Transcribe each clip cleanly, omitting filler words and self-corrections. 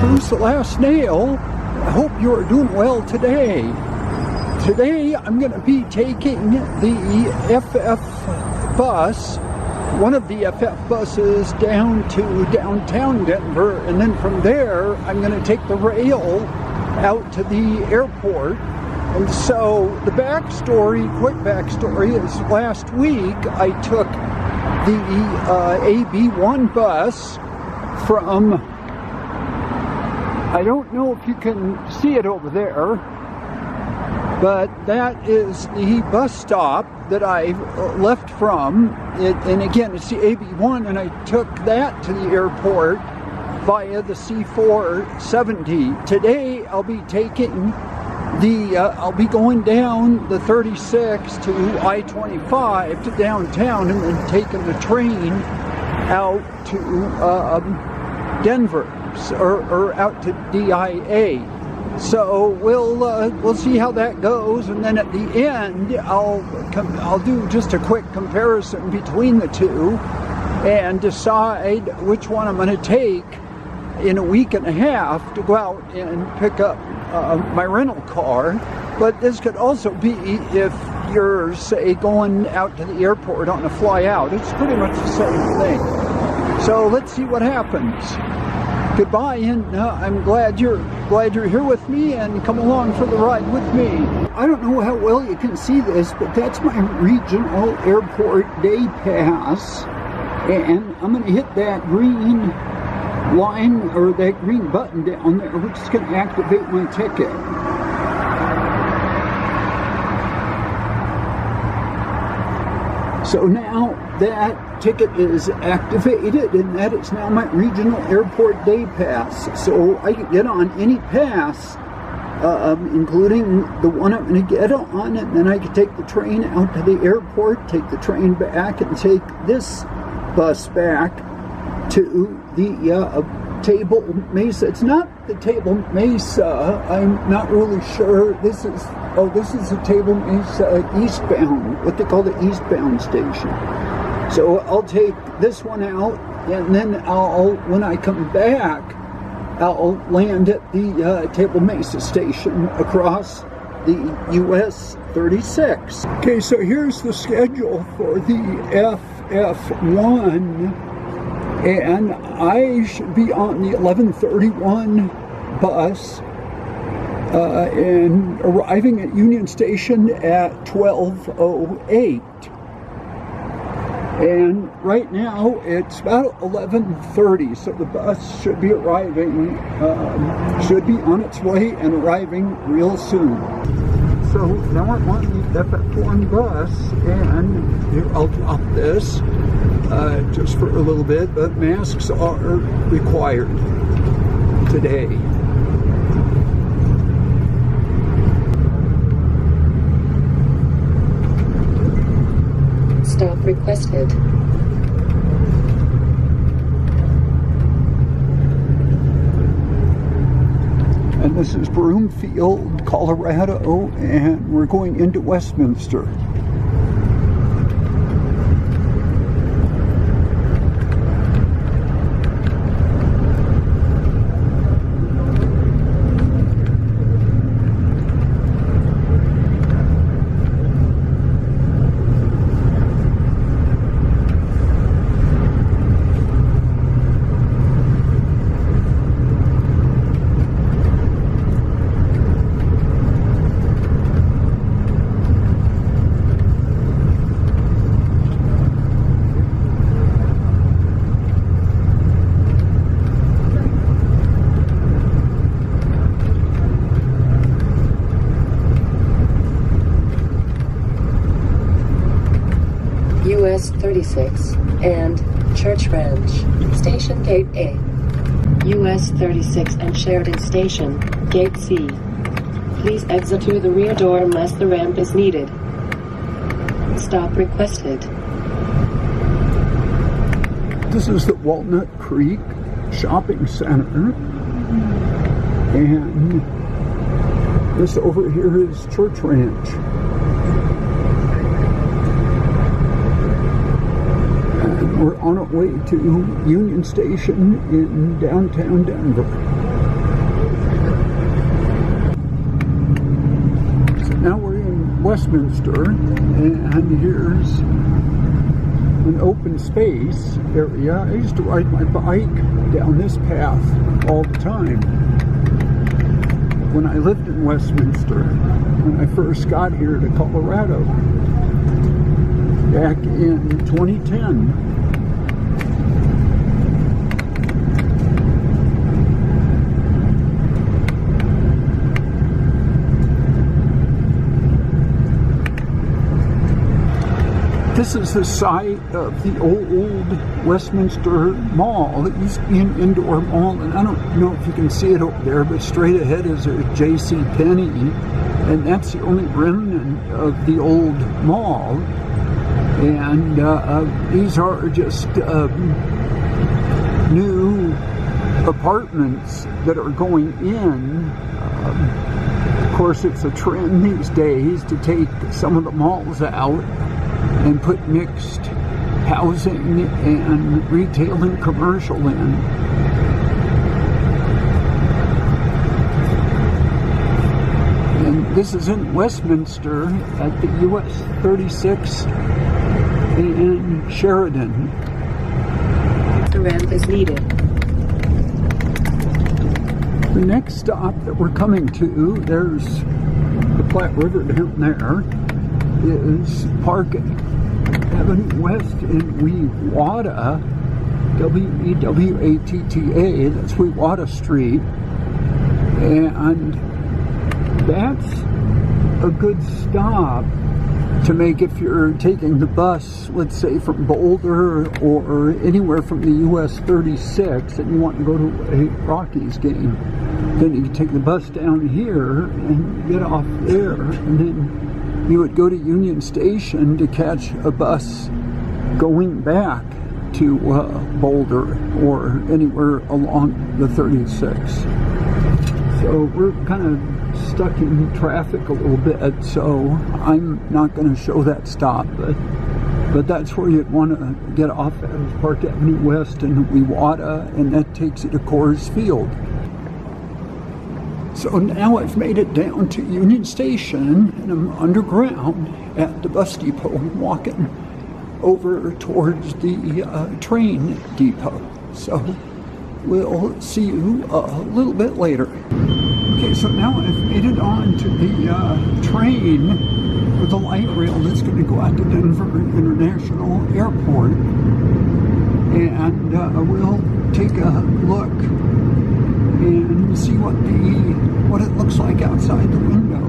Bruce the Last Nail. I hope you are doing well today. Today I'm going to be taking the FF bus, one of the FF buses, down to downtown Denver, and then from there I'm going to take the rail out to the airport. And so the backstory, quick backstory, is last week I took the AB1 bus from, I don't know if you can see it over there, but that is the bus stop that I left from. And again, it's the AB1, and I took that to the airport via the C470. Today I'll be taking I'll be going down the 36 to I-25 to downtown, and then taking the train out to Denver, or out to DIA. So we'll see how that goes, and then at the end I'll do just a quick comparison between the two and decide which one I'm going to take in a week and a half to go out and pick up my rental car. But this could also be if you're, say, going out to the airport on a fly out. It's pretty much the same thing. So let's see what happens. Goodbye, and I'm glad you're here with me, and come along for the ride with me. I don't know how well you can see this, but that's my regional airport day pass, and I'm going to hit that green line, or that green button down there, which is going to activate my ticket. So now that ticket is activated, and that is now my regional airport day pass. So I can get on any pass, including the one I'm going to get on, and then I can take the train out to the airport, take the train back, and take this bus back to the Table Mesa. It's not the Table Mesa. I'm not really sure. This is the Table Mesa eastbound, what they call the eastbound station. So I'll take this one out, and then when I come back, I'll land at the Table Mesa station across the US 36. Okay, so here's the schedule for the FF1. And I should be on the 11:31 bus and arriving at Union Station at 12:08. And right now it's about 11:30, so the bus should be arriving, should be on its way and arriving real soon. So now I'm on the FF1 bus, and here, I'll drop this just for a little bit, but masks are required today. Stop requested. And this is Broomfield, Colorado, and we're going into Westminster. US 36 and Church Ranch, Station Gate A. US 36 and Sheridan Station, Gate C. Please exit through the rear door unless the ramp is needed. Stop requested. This is the Walnut Creek Shopping Center, and this over here is Church Ranch. And we're on our way to Union Station in downtown Denver. Westminster, and here's an open space area. I used to ride my bike down this path all the time when I lived in Westminster, when I first got here to Colorado back in 2010. This is the site of the old Westminster Mall. It used to be an indoor mall, and I don't know if you can see it over there, but straight ahead is a J.C. Penney, and that's the only remnant of the old mall. And these are just new apartments that are going in. Of course, it's a trend these days to take some of the malls out and put mixed housing and retail and commercial in. And this is in Westminster at the US 36 in Sheridan. The ramp is needed. The next stop that we're coming to, there's the Platte River down there, is Park Avenue West in Wewata, W-E-W-A-T-T-A, that's Wewata Street, and that's a good stop to make if you're taking the bus, let's say from Boulder or anywhere from the US 36 and you want to go to a Rockies game. Then you can take the bus down here and get off there, and then you would go to Union Station to catch a bus going back to Boulder or anywhere along the 36. So we're kind of stuck in traffic a little bit, so I'm not going to show that stop, but that's where you'd want to get off at, is Park Avenue West in Wewata, and that takes you to Coors Field. So now I've made it down to Union Station, and I'm underground at the bus depot. I'm walking over towards the train depot. So we'll see you a little bit later. Okay, so now I've made it on to the train with the light rail that's going to go out to Denver International Airport. And we'll take a look and see what it looks like outside the window.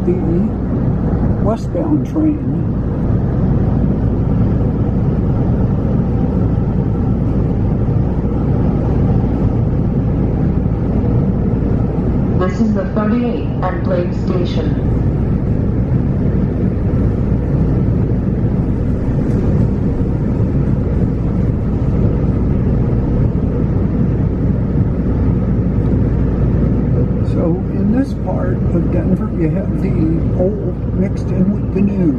The westbound train. This is the 38 and Blake Station. This part of Denver, you have the old mixed in with the new.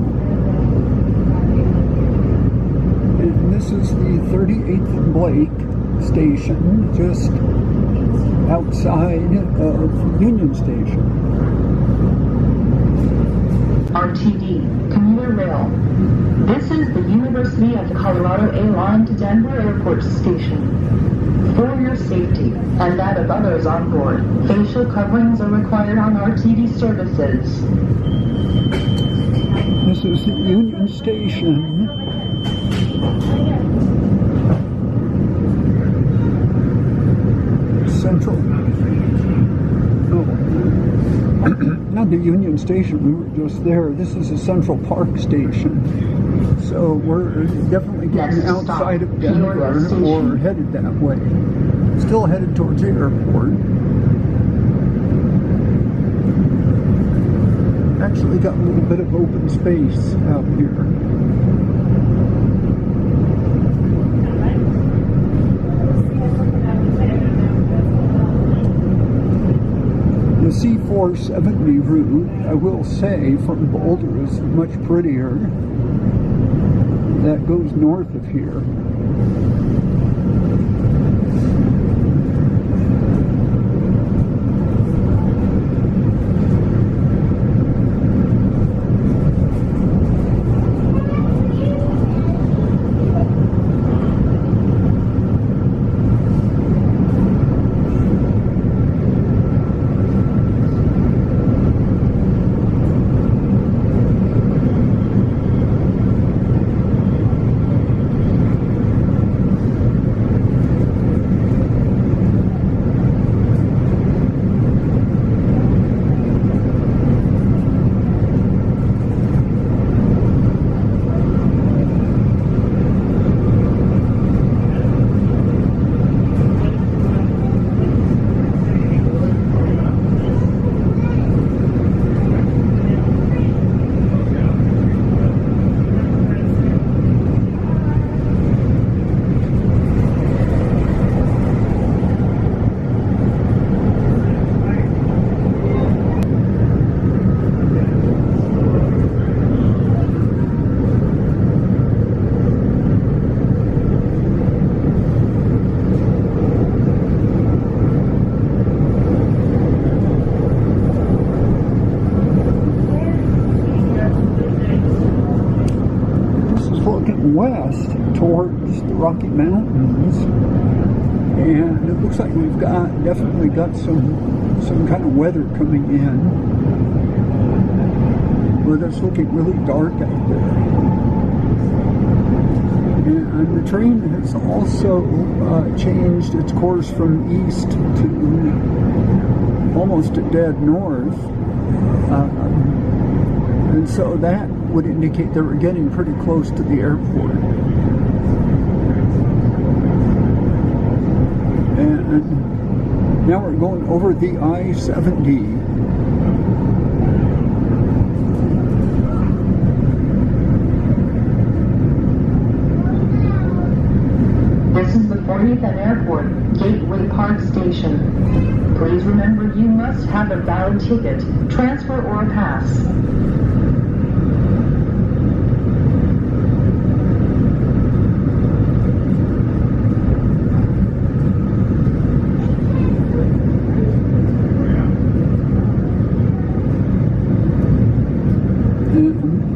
And this is the 38th and Blake station, just outside of Union Station. RTD, commuter rail. This is the University of Colorado A line to Denver Airport Station. For your safety and that of others on board, facial coverings are required on RTD services. This is the Union Station. Central. Oh. Not the Union Station, we were just there. This is a Central Park station. So So we're definitely getting Next stop, outside of Denver Peoria Station. or headed that way. Still headed towards the airport. Actually got a little bit of open space out here. The C470 route, I will say, from Boulder is much prettier. That goes north of here. West towards the Rocky Mountains, and it looks like we've definitely got some kind of weather coming in where it's looking really dark out there. And the train has also changed its course from east to almost a dead north, and so that would indicate that we're getting pretty close to the airport. And now we're going over the I-70. This is the 40th and Airport, Gateway Park Station. Please remember you must have a valid ticket, transfer, or a pass.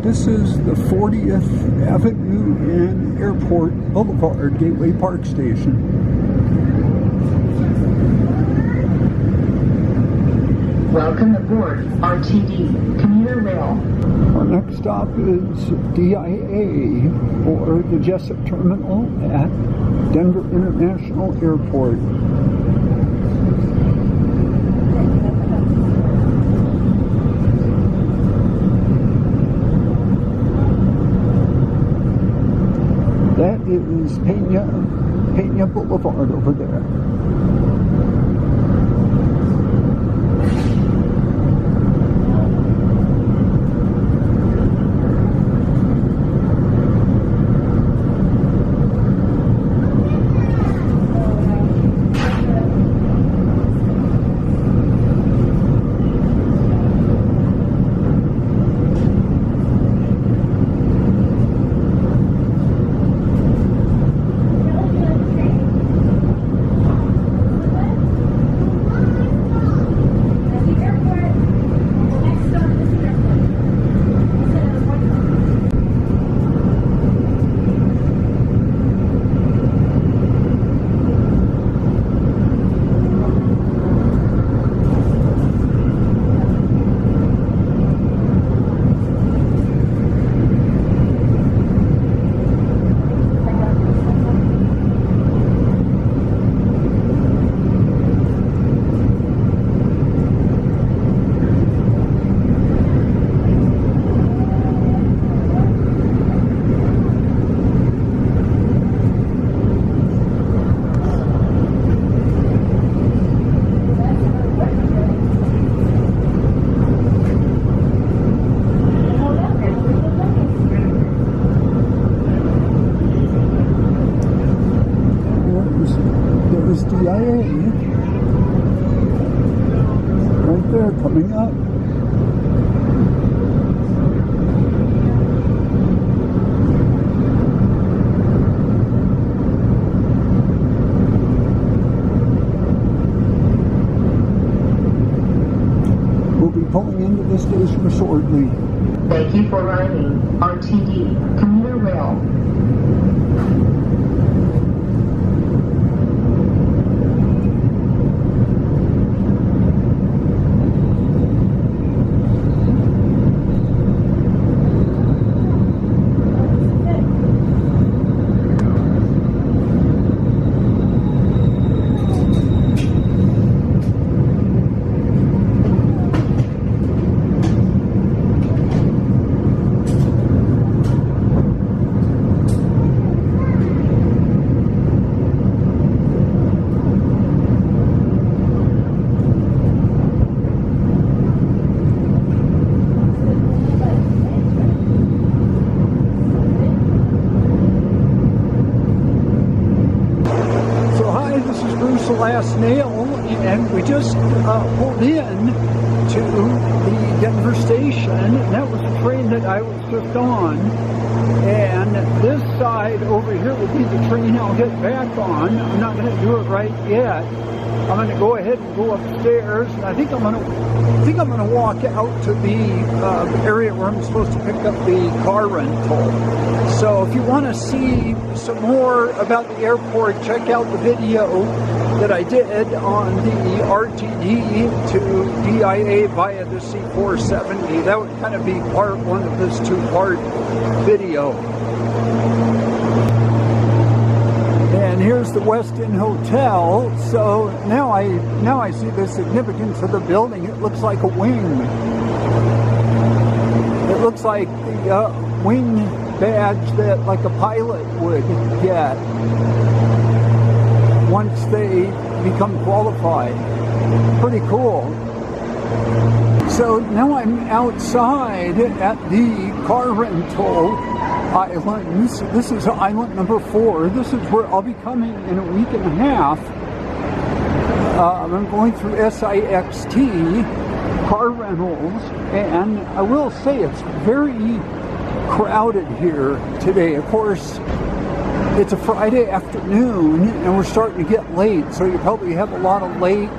This is the 40th Avenue and Airport Boulevard, Gateway Park Station. Welcome aboard RTD, commuter rail. Our next stop is DIA, or the Jessup Terminal at Denver International Airport. That is Pena Boulevard over there. into the station shortly. Thank you for riding RTD Commuter Rail. Last nail, and we just pulled in to the Denver station, and that was the train that I was just on. And this side over here will be the train I'll get back on. I'm not going to do it right yet. I'm going to go ahead and go upstairs, and I think I'm going to walk out to the area where I'm supposed to pick up the car rental. So if you want to see some more about the airport, check out the video that I did on the RTD to DIA via the C470. That would kind of be part one of this two-part video. And here's the Westin Hotel. So now I see the significance of the building. It looks like a wing. It looks like the wing badge that like a pilot would get once they become qualified. Pretty cool. So now I'm outside at the car rental islands. This is island number 4. This is where I'll be coming in a week and a half. I'm going through SIXT car rentals, and I will say it's very crowded here today. Of course, it's a Friday afternoon and we're starting to get late, so you probably have a lot of late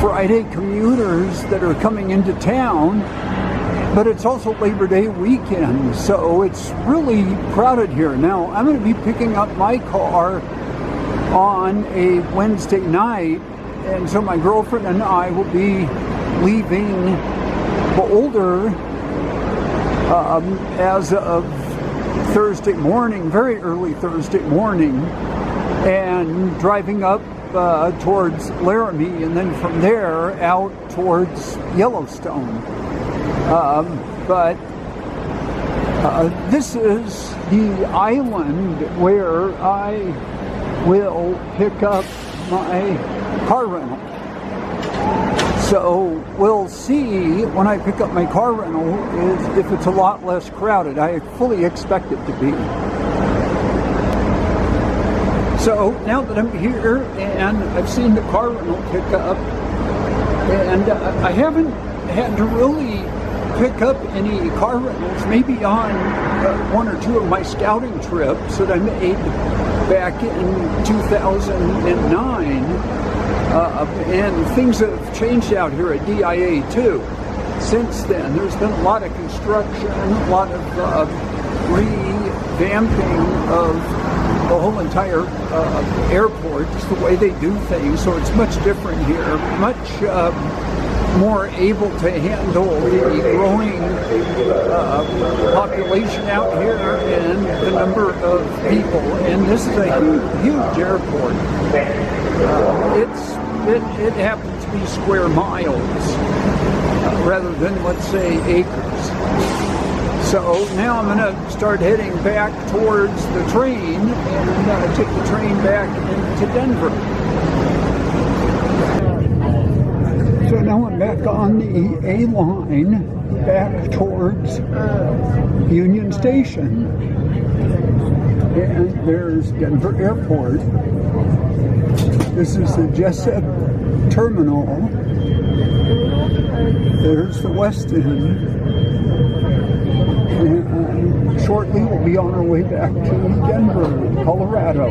Friday commuters that are coming into town, but it's also Labor Day weekend, so it's really crowded here. Now, I'm going to be picking up my car on a Wednesday night, and so my girlfriend and I will be leaving Boulder as of Thursday morning, very early Thursday morning, and driving up towards Laramie, and then from there out towards Yellowstone. But this is the island where I will pick up my car rental. So we'll see when I pick up my car rental if it's a lot less crowded. I fully expect it to be. So now that I'm here and I've seen the car rental pick up, and I haven't had to really pick up any car rentals, maybe on one or two of my scouting trips that I made back in 2009. And things have changed out here at DIA too. Since then, there's been a lot of construction, a lot of revamping of the whole entire airport, just the way they do things. So it's much different here, much more able to handle the growing population out here and the number of people. And this is a huge airport. It happens to be square miles rather than, let's say, acres. So now I'm going to start heading back towards the train and take the train back into Denver. So now I'm back on the A line back towards Union Station. And there's Denver Airport. This is the Jessup Terminal. There's the Westin. And shortly we'll be on our way back to Denver, Colorado.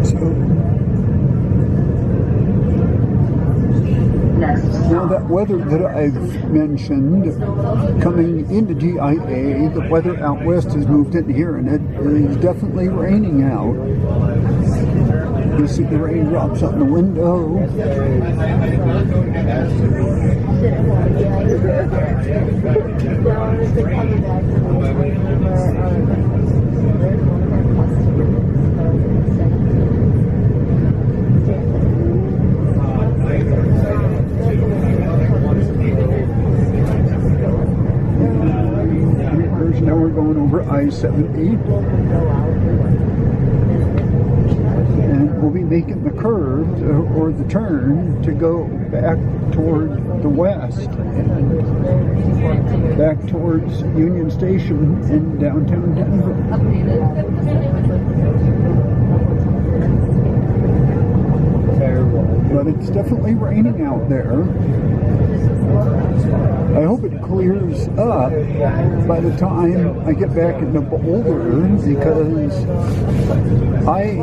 So that weather that I've mentioned coming into DIA, the weather out west has moved in here, and it is definitely raining out. You see the raindrops on the window. Now we're going over I-70, and we'll be making the curve or the turn to go back toward the west, back towards Union Station in downtown Denver. But it's definitely raining out there. I hope it clears up by the time I get back into Boulder, because I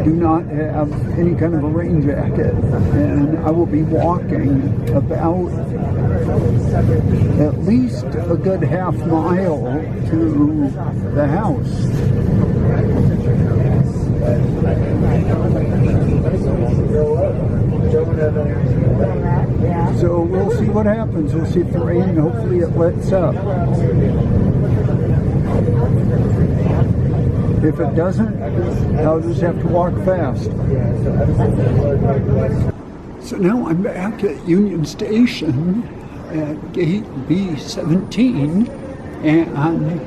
do not have any kind of a rain jacket, and I will be walking about at least a good half mile to the house. So we'll see what happens. We'll see if the rain, hopefully it lets up. If it doesn't, I'll just have to walk fast. So now I'm back at Union Station at gate B17, and it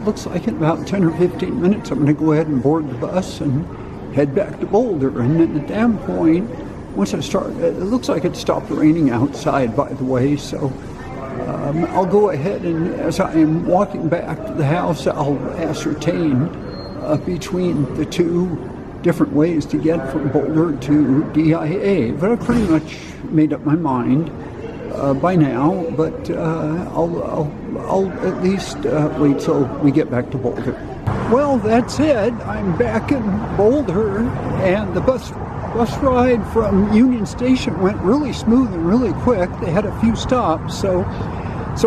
looks like in about 10 or 15 minutes I'm going to go ahead and board the bus and head back to Boulder. And then at that point, once I start, it looks like it stopped raining outside, by the way, so I'll go ahead and as I am walking back to the house, I'll ascertain between the two different ways to get from Boulder to DIA. But I've pretty much made up my mind by now, but I'll at least wait till we get back to Boulder. Well, that's it. I'm back in Boulder, and the bus ride from Union Station went really smooth and really quick. They had a few stops, so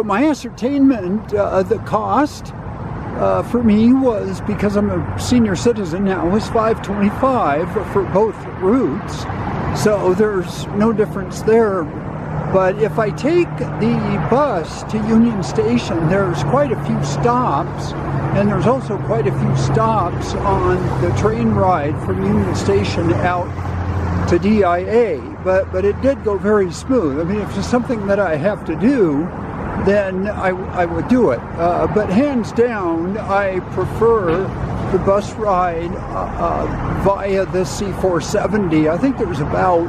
my ascertainment, the cost for me was, because I'm a senior citizen now, was $5.25 for both routes. So there's no difference there. But if I take the bus to Union Station, there's quite a few stops, and there's also quite a few stops on the train ride from Union Station out to DIA, but it did go very smooth. I mean, if it's something that I have to do, then I would do it. But hands down, I prefer the bus ride via the C470. I think there was about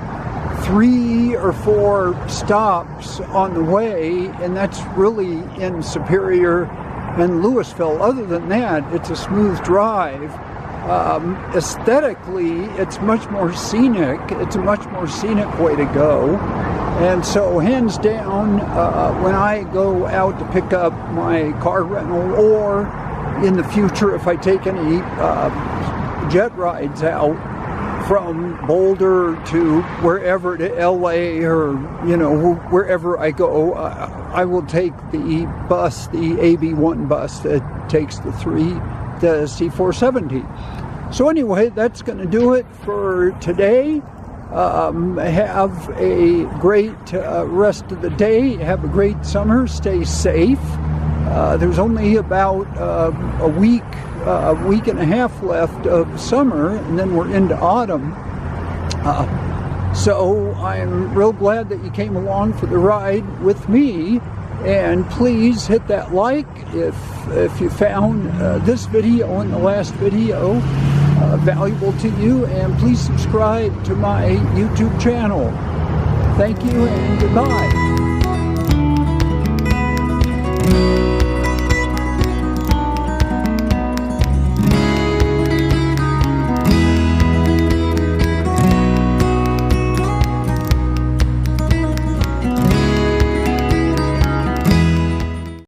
3 or 4 stops on the way, and that's really in Superior and Louisville. Other than that, it's a smooth drive. Aesthetically, it's much more scenic. It's a much more scenic way to go. And so, hands down, when I go out to pick up my car rental, or in the future, if I take any jet rides out from Boulder to wherever, to LA, or, wherever I go, I will take the bus, the AB1 bus that takes the C470. So anyway, that's going to do it for today. Have a great rest of the day. Have a great summer. Stay safe. There's only about a week and a half left of summer, and then we're into autumn. So I'm real glad that you came along for the ride with me. And please hit that like if you found this video and the last video valuable to you, and please subscribe to my YouTube channel. Thank you and goodbye.